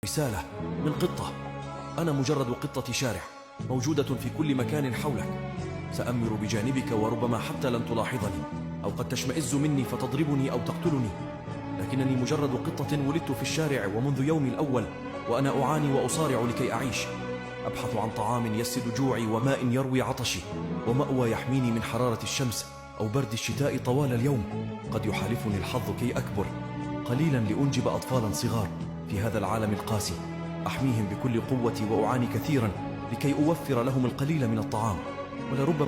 رسالة من قطة. أنا مجرد قطة شارع موجودة في كل مكان حولك. سأمر بجانبك وربما حتى لن تلاحظني، أو قد تشمئز مني فتضربني أو تقتلني، لكنني مجرد قطة ولدت في الشارع، ومنذ يومي الأول وأنا أعاني وأصارع لكي أعيش. أبحث عن طعام يسد جوعي، وماء يروي عطشي، ومأوى يحميني من حرارة الشمس أو برد الشتاء طوال اليوم. قد يحالفني الحظ كي أكبر قليلا لأنجب أطفالا صغار في هذا العالم القاسي. أحميهم بكل قوتي وأعاني كثيرا لكي أوفر لهم القليل من الطعام، ولربما